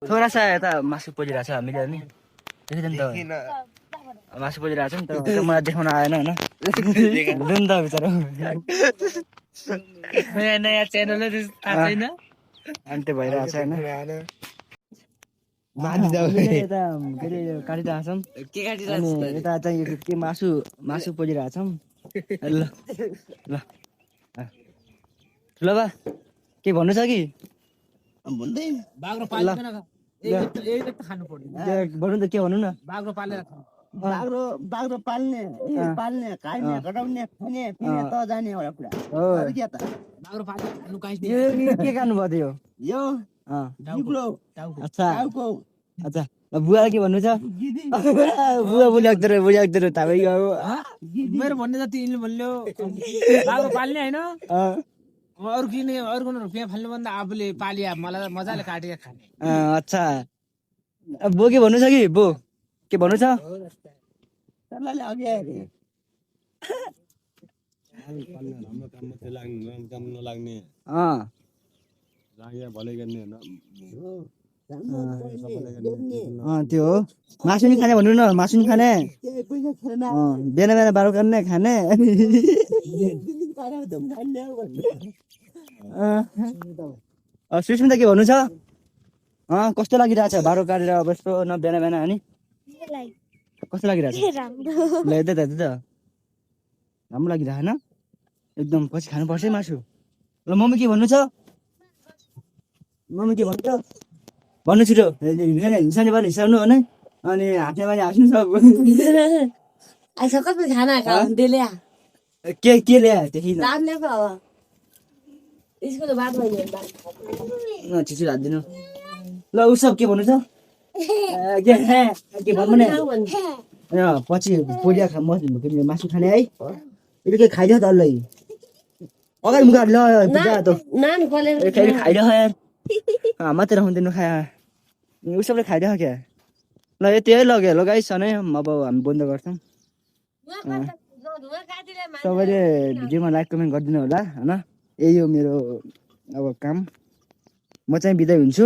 थोड़ा सा यता मासु पोलिरहेको छ हामीले नि देख्दैन त मासु पोलिरहेको छ नि त मलाई देखाउन आएन होइन जुन त बिचरा नयाँ नयाँ च्यानल थाहा छैन अनि त्यो भइरहेको छ होइन यता के अरे काटिरहेको छौँ अनि यता चाहिँ के मासु पोलिरहेको छौँ ल ल ठुलो बा के भन्नु छ कि बाग्रो पाल्दैन यही त खानु पर्यो भन्नु त के भन्नु न बाग्रो पालेर खानु बाग्रो पाल्ने खाने घटाउने खाने पिने त जाने एउटा कुरा हो के त बाग्रो पालेर खानु काहीँ के खानु भयो यो जिब्रो अच्छा टाउको अच्छा बुवा के भन्नु छ बुवा बोलिहाक्दो थाहा मेरो भन्ने जति यिनले भन्यो बाग्रो पाल्ने होइन अरू किने अरूको रुपियाँ फाल्नुभन्दा आफूले पालिया मलाई मजाले काटेर खाने अच्छा बो के भन्नु छ कि बो के भन्नु छ सरलाले अघि आयो हाम्रो काममा त्यो लाग्ने काम नलाग्ने जागिया भलै गर्ने त्यो हो मासु नि खाने भन्नु न मासु नि खाने बिहान बिहान बाह्र गर्ने खाने सुस्मिता के भन्नु छ कस्तो लागिरहेको छ बाह्र काटेर अब यस्तो न बिहान बिहान अनि कस्तो लागिरहेको छ ल यतै त राम्रो लागिरहेको होइन एकदम पछि खानुपर्छ है मासु ल मम्मी के भन्नु छ मम्मी के भन्नु छ भन्नु छिटो हिँड्ने बारे हिँड्नु होइन अनि हाँस्ने बारे हाँस्नु सब खाना के ल्यायो त्यही छिटो हालिदिनु ल उसब के भन्नु छ के भन्नु नि पछि पोलिया मासु खाने है यो के खाइदियो त अल्लै अगाडि मुख ल खाइदियो यार मात्रै हुँदैन खाया उसबले खाइदियो क्या ल यति है लग्यो ल गाइस नै अब हामी बन्द गर्छौँ सबैले भिडियोमा लाइक कमेन्ट गरिदिनु होला होइन यही हो मेरो अब काम म चाहिँ बिदा हुन्छु